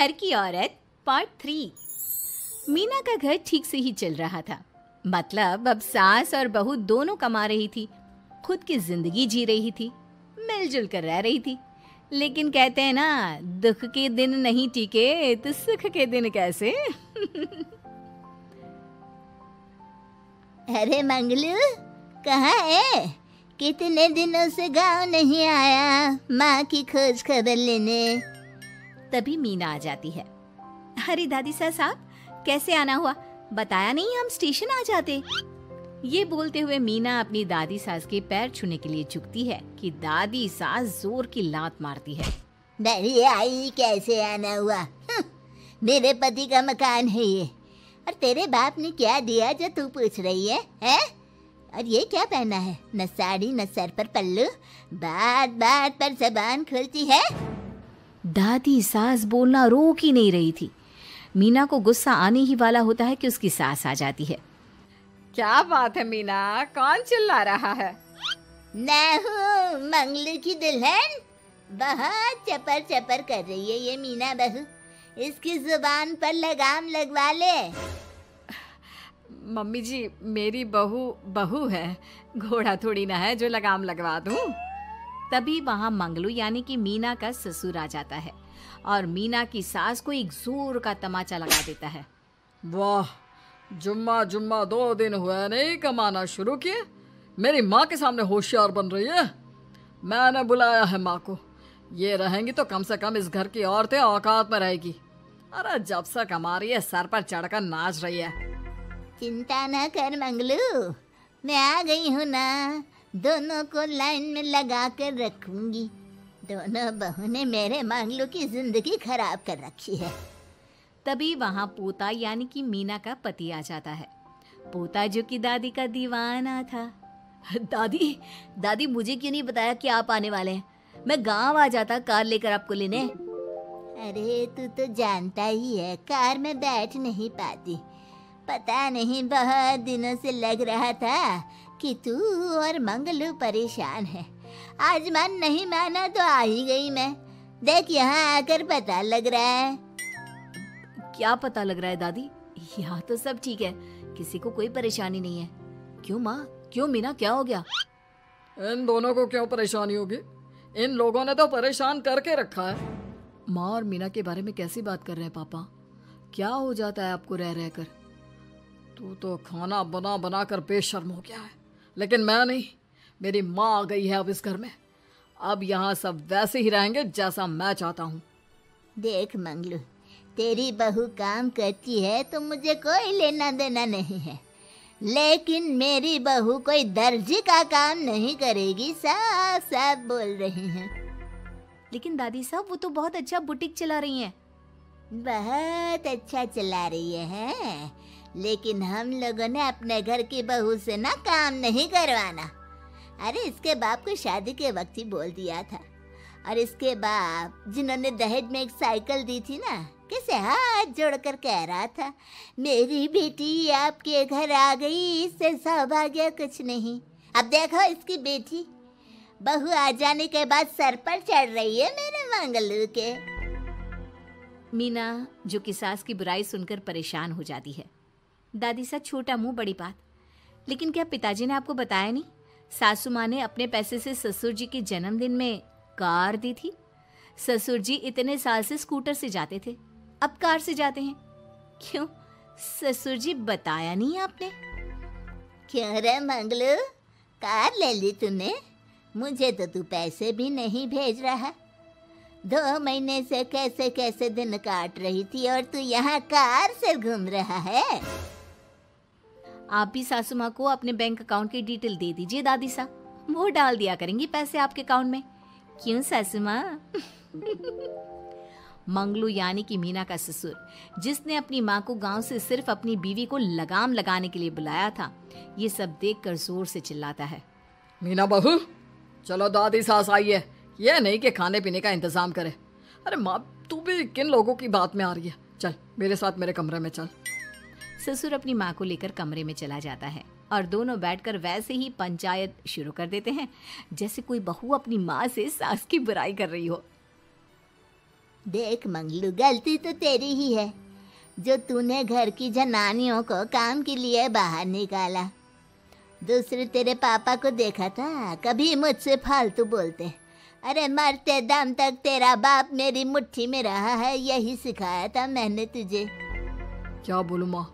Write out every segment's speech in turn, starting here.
घर की औरत पार्ट 3। मीना का घर ठीक से ही चल रहा था। मतलब अब सास और बहू दोनों कमा रही थी, खुद की जिंदगी जी रही थी, मिलजुल कर रह रही थी। लेकिन कहते हैं ना, दुख के दिन नहीं टिके तो सुख के दिन कैसे। अरे मंगलू, कहाँ है? कितने दिनों से गांव नहीं आया माँ की खोज खबर लेने। तभी मीना आ जाती है। अरे दादी साहब, कैसे आना हुआ? बताया नहीं हम स्टेशन आ जाते। ये बोलते हुए मीना अपनी दादी सास के पैर छूने के लिए झुकती है कि दादी सास जोर की लात मारती है। बड़ी आई, कैसे आना हुआ? मेरे पति का मकान है ये। और तेरे बाप ने क्या दिया जो तू पूछ रही है, हैं? और ये क्या पहना है? न साड़ी न सर पर पल्लू, बात बात पर जबान खुलती है। दादी सास बोलना रोक ही नहीं रही थी। मीना को गुस्सा आने ही वाला होता है कि उसकी सास आ जाती है। क्या बात है मीना, कौन चिल्ला रहा है? मैं हूँ मंगलू की दुल्हन। बहुत चपर चपर कर रही है ये मीना बहू। इसकी जुबान पर लगाम लगवा ले। मम्मी जी, मेरी बहू है, घोड़ा थोड़ी ना है जो लगाम लगवा दूं। तभी वहां मंगलू यानी कि मीना का ससुर आ जाता है और मीना की सास को एक जोर का तमाचा लगा देता है। वाह, जुम्मा 2 दिन हुए नहीं कमाना शुरू किए, मेरी माँ के सामने होशियार बन रही है। मैंने बुलाया है माँ को, ये रहेंगी तो कम से कम इस घर की औरतें औकात में रहेगी। अरे जब से कमा रही है सर पर चढ़कर नाच रही है। चिंता ना कर मंगलू, मैं आ गई हूँ ना। दोनों को लाइन में लगा कर रखूंगी। दोनों बहू ने मेरे मंगलू की जिंदगी खराब कर रखी है। तभी वहां पोता यानी कि मीना का पति आ जाता है। पोता जो कि दादी का दीवाना था। दादी मुझे क्यों नहीं बताया कि आप आने वाले हैं? मैं गांव आ जाता कार लेकर आपको लेने। अरे तू तो जानता ही है, कार में बैठ नहीं पाती। पता नहीं, बहुत दिनों से लग रहा था कि तू और मंगलू परेशान है। आज मन नहीं माना तो आ ही गई मैं। देख, यहाँ आकर पता लग रहा है। क्या पता लग रहा है दादी? यहाँ तो सब ठीक है, किसी को कोई परेशानी नहीं है। क्यों माँ, क्यों मीना, क्या हो गया? इन दोनों को क्यों परेशानी होगी? इन लोगों ने तो परेशान करके रखा है। माँ और मीना के बारे में कैसी बात कर रहे हैं पापा? क्या हो जाता है आपको रह रहकर? तू तो खाना बना बना कर बेशर्म हो गया है, लेकिन मैं नहीं। मेरी माँ आ गई है अब इस घर में। अब यहाँ सब वैसे ही रहेंगे जैसा मैं चाहता हूँ। देख मंगलू, तेरी बहू काम करती है तो मुझे कोई लेना देना नहीं है, लेकिन मेरी बहू कोई दर्जी का काम नहीं करेगी। साफ साफ बोल रही हैं। लेकिन दादी साहब, वो तो बहुत अच्छा बुटीक चला रही हैं। बहुत अच्छा चला रही है, लेकिन हम लोगों ने अपने घर की बहू से ना काम नहीं करवाना। अरे इसके बाप को शादी के वक्त ही बोल दिया था। और इसके बाप जिन्होंने दहेज में एक साइकिल दी थी ना, कैसे हाथ जोड़कर कह रहा था, मेरी बेटी आपके घर आ गई, इससे सौभाग्य कुछ नहीं। अब देखो इसकी बेटी, बहू आ जाने के बाद सर पर चढ़ रही है मेरे मंगलू के। मीना जो कि सास की बुराई सुनकर परेशान हो जाती है। दादी सा छोटा मुंह बड़ी बात। लेकिन क्या पिताजी ने आपको बताया नहीं? सासू माँ ने अपने पैसे से ससुर जी के जन्मदिन में कार दी थी। ससुर जी इतने साल से स्कूटर से जाते थे, अब कार से जाते हैं। क्यों ससुर जी, बताया नहीं आपने? क्यों रे मंगलू, कार ले ली तूने? मुझे तो तू पैसे भी नहीं भेज रहा। 2 महीने से कैसे कैसे दिन काट रही थी और तू यहाँ कार से घूम रहा है। आप भी सासू माँ को अपने बैंक अकाउंट की डिटेल दे दीजिए दादी साहब, वो डाल दिया करेंगी पैसे आपके अकाउंट में। क्यों सासू माँ? मंगलू यानी कि मीना का ससुर, जिसने अपनी माँ को गांव से सिर्फ अपनी बीवी को लगाम लगाने के लिए बुलाया था, ये सब देखकर जोर से चिल्लाता है। मीना बहू, चलो दादी सास आई है, यह नहीं कि खाने पीने का इंतजाम करे। अरे माँ, तू भी किन लोगों की बात में आ रही है? चल मेरे साथ मेरे कमरे में चल। ससुर अपनी माँ को लेकर कमरे में चला जाता है और दोनों बैठकर वैसे ही पंचायत शुरू कर देते हैं जैसे कोई बहू अपनी माँ से सास की बुराई कर रही हो। देख मंगलू, गलती तो तेरी ही है जो तूने घर की जनानियों को काम के लिए बाहर निकाला। दूसरे तेरे पापा को देखा था, कभी मुझसे फालतू बोलते। अरे मरते दम तक तेरा बाप मेरी मुट्ठी में रहा है, यही सिखाया था मैंने तुझे। क्या बोलूं माँ,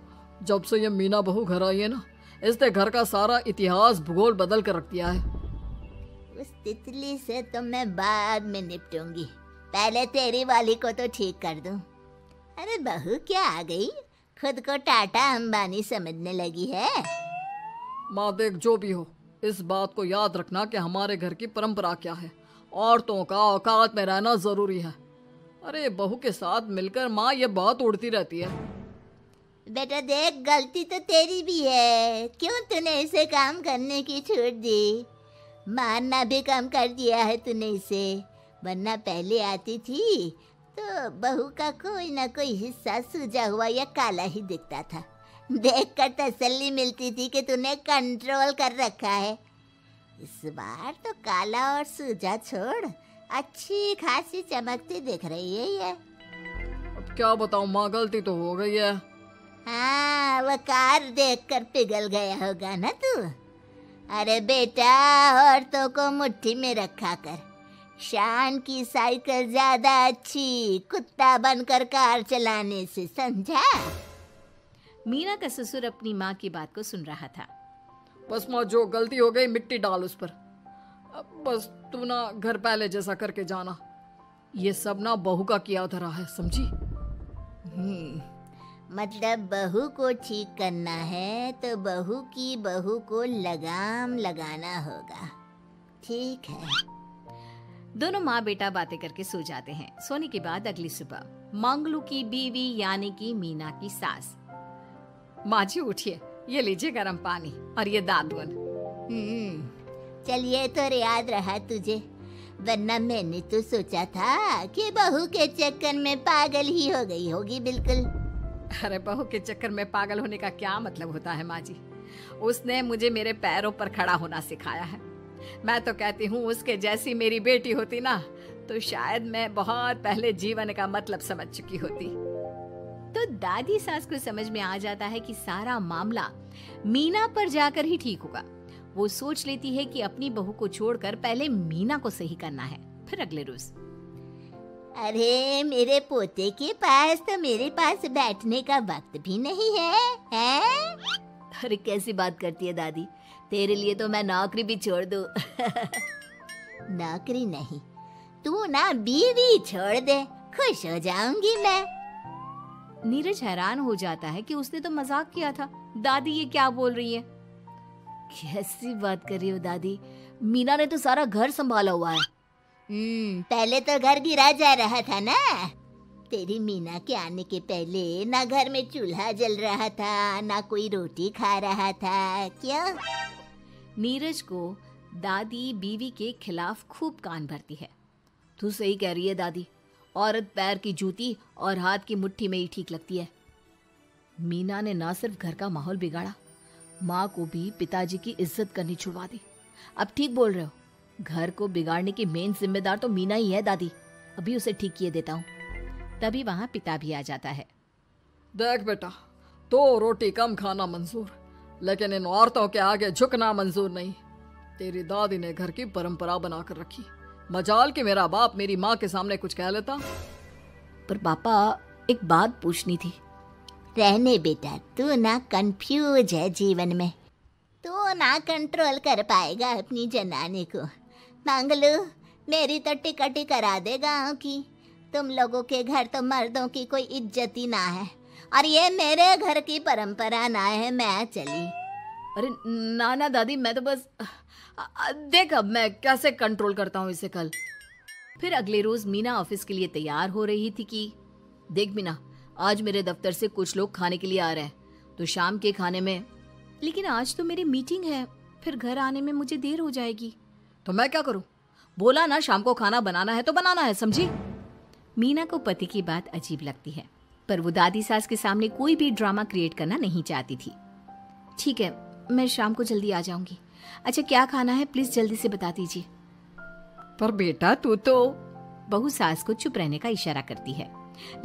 जब से ये मीना बहू घर आई है ना, इसने घर का सारा इतिहास भूगोल बदल कर रख दिया है। उस तितली से तो मैं बाद में निपटूंगी, पहले तेरी वाली को तो ठीक कर दूं। अरे बहू क्या आ गई, खुद को टाटा अंबानी समझने लगी है। माँ देख, जो भी हो, इस बात को याद रखना कि हमारे घर की परंपरा क्या है। औरतों का औकात में रहना जरूरी है। अरे बहू के साथ मिलकर माँ ये बात उड़ती रहती है। बेटा देख, गलती तो तेरी भी है, क्यों तूने इसे काम करने की छूट दी। मारना भी कम कर दिया है तूने इसे, वरना पहले आती थी तो बहू का कोई ना कोई हिस्सा सूजा हुआ या काला ही दिखता था। देखकर तसल्ली मिलती थी कि तूने कंट्रोल कर रखा है। इस बार तो काला और सूजा छोड़, अच्छी खासी चमकती दिख रही है ये। अब क्या बताऊं माँ, गलती तो हो गई है। हाँ, वो कार देखकर पिघल गया होगा ना तू। अरे बेटा, औरतों को मुट्ठी में रखा कर। शान की साइकिल ज्यादा अच्छी कुत्ता बनकर कार चलाने से, समझा। मीना का ससुर अपनी माँ की बात को सुन रहा था। बस माँ, जो गलती हो गई मिट्टी डाल उस पर। अब बस तू ना घर पहले जैसा करके जाना। ये सब ना बहू का किया धरा है, समझी। मतलब बहू को ठीक करना है तो बहू की बहू को लगाम लगाना होगा, ठीक है। दोनों माँ बेटा बातें करके सो जाते हैं। सोने के बाद अगली सुबह मंगलू की बीवी यानी कि मीना की सास, माँ जी उठिए, ये लीजिए गर्म पानी और ये दादुन। चलिए तो याद रहा तुझे, वरना मैंने तो सोचा था कि बहू के चक्कर में पागल ही हो गई होगी बिल्कुल। अरे बहू के चक्कर में पागल होने का क्या मतलब होता है माँ जी। उसने मुझे मेरे पैरों पर खड़ा होना सिखाया है। मैं तो कहती हूँ उसके जैसी मेरी बेटी होती ना तो शायद मैं बहुत पहले जीवन का मतलब समझ चुकी होती। तो दादी सास को समझ में आ जाता है कि सारा मामला मीना पर जाकर ही ठीक होगा। वो सोच लेती है कि अपनी बहू को छोड़कर पहले मीना को सही करना है। फिर अगले रोज, अरे मेरे पोते के पास तो मेरे पास बैठने का वक्त भी नहीं है, हैं? अरे कैसी बात करती है दादी, तेरे लिए तो मैं नौकरी भी छोड़ दूं। नौकरी नहीं, तू ना बीवी छोड़ दे, खुश हो जाऊंगी मैं। नीरज हैरान हो जाता है कि उसने तो मजाक किया था। दादी ये क्या बोल रही है? कैसी बात कर रही हो दादी, मीना ने तो सारा घर संभाला हुआ है। पहले तो घर गिरा जा रहा था ना। तेरी मीना के आने के पहले ना घर में चूल्हा जल रहा था, ना कोई रोटी खा रहा था, क्यों? नीरज को दादी बीवी के खिलाफ खूब कान भरती है। तू सही कह रही है दादी, औरत पैर की जूती और हाथ की मुट्ठी में ही ठीक लगती है। मीना ने ना सिर्फ घर का माहौल बिगाड़ा, माँ को भी पिताजी की इज्जत करनी छुड़वा दी। अब ठीक बोल रहे हो, घर को बिगाड़ने की मेन जिम्मेदार तो मीना ही है दादी। अभी उसे ठीक किए देता हूँ। तभी वहाँ पिता भी आ जाता है। देख बेटा, तो रोटी कम खाना मंजूर, लेकिन इन औरतों के आगे झुकना मंजूर नहीं। तेरी दादी ने घर की परंपरा बनाकर रखी, मजाल कि मेरा बाप मेरी माँ के सामने कुछ कह लेता। पर पापा एक बात पूछनी थी। रहने बेटा, तू ना कंफ्यूज है जीवन में, तू ना कंट्रोल कर पाएगा अपनी जनानी को। मंगलू, मेरी तो टिकट ही करा दे गाँव की। तुम लोगों के घर तो मर्दों की कोई इज्जत ही ना है, और ये मेरे घर की परंपरा ना है, मैं चली। अरे ना ना दादी, मैं तो बस देख अब मैं कैसे कंट्रोल करता हूँ इसे कल। फिर अगले रोज मीना ऑफिस के लिए तैयार हो रही थी कि देख मीना, आज मेरे दफ्तर से कुछ लोग खाने के लिए आ रहे हैं, तो शाम के खाने में। लेकिन आज तो मेरी मीटिंग है, फिर घर आने में मुझे देर हो जाएगी। तो मैं क्या करूं? बोला ना शाम को खाना बनाना है तो बनाना है, समझी। मीना को पति की बात अजीब लगती है, पर वो दादी सास के सामने कोई भी ड्रामा क्रिएट करना नहीं चाहती थी। ठीक है, मैं शाम को जल्दी आ जाऊंगी। अच्छा क्या खाना है प्लीज जल्दी से बता दीजिए। पर बेटा तू तो। बहू सास को चुप रहने का इशारा करती है,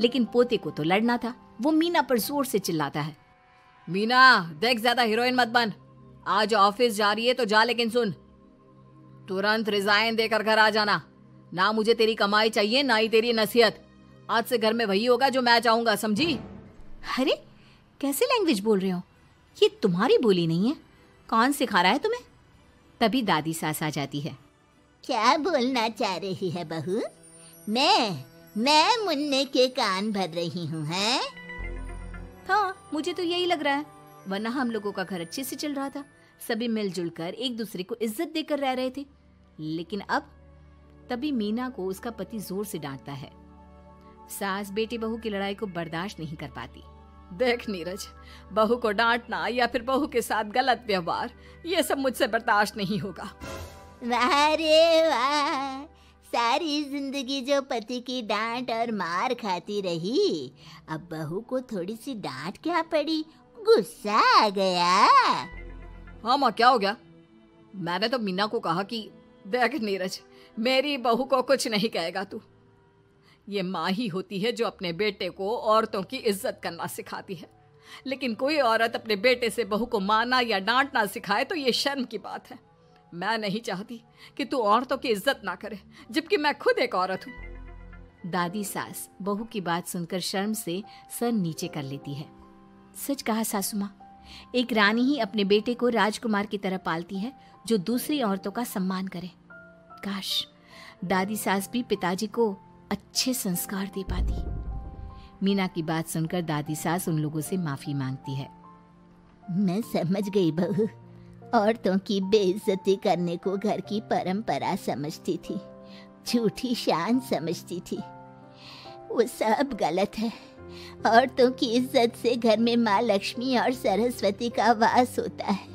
लेकिन पोते को तो लड़ना था। वो मीना पर जोर से चिल्लाता है, मीना देख, ज्यादा हीरोइन मत बन। आज ऑफिस जा रही है तो जा, लेकिन सुन, तुरंत रिजाइन देकर घर आ जाना। ना मुझे तेरी कमाई चाहिए, ना ही तेरी नसीहत। आज से घर में वही होगा जो मैं चाहूंगा, समझी? अरे कैसे लैंग्वेज बोल रहे हो? ये तुम्हारी बोली नहीं है। कौन सिखा रहा है तुम्हें? तभी दादी सास आ जाती है। क्या बोलना चाह रही है बहू? मैं मुन्ने के कान भर रही हूँ, हैं? हाँ, मुझे तो यही लग रहा है, वरना हम लोगों का घर अच्छे से चल रहा था। सभी मिलजुल कर एक दूसरे को इज्जत देकर रह रहे थे। लेकिन अब तभी मीना को उसका पति जोर से डांटता है। सास बेटी बहू की लड़ाई को बर्दाश्त नहीं कर पाती। देख नीरज, बहू को डांटना या फिर बहू के साथ गलत व्यवहार, ये सब मुझसे बर्दाश्त नहीं होगा। वाह रे वाह, सारी जिंदगी जो पति की डांट और मार खाती रही, अब बहू को थोड़ी सी डांट क्या पड़ी, गुस्सा आ गया। हाँ माँ, क्या हो गया? मैंने तो मीना को कहा कि देख नीरज, मेरी बहू को कुछ नहीं कहेगा तू। ये माँ ही होती है जो अपने बेटे को औरतों की इज्जत करना सिखाती है, लेकिन कोई औरत अपने बेटे से बहू को मारना या डांटना सिखाए तो ये शर्म की बात है। मैं नहीं चाहती कि तू औरतों की इज्जत ना करे, जबकि मैं खुद एक औरत हूँ। दादी सास बहू की बात सुनकर शर्म से सर नीचे कर लेती है। सच कहा सासू माँ, एक रानी ही अपने बेटे को राजकुमार की तरह पालती है, जो दूसरी औरतों का सम्मान करे। काश दादी सास भी पिताजी को अच्छे संस्कार दे पाती। मीना की बात सुनकर दादी सास उन लोगों से माफी मांगती है। मैं समझ गई बहू, औरतों की बेइज्जती करने को घर की परंपरा समझती थी, झूठी शान समझती थी। वो सब गलत है। औरतों की इज्जत से घर में माँ लक्ष्मी और सरस्वती का वास होता है।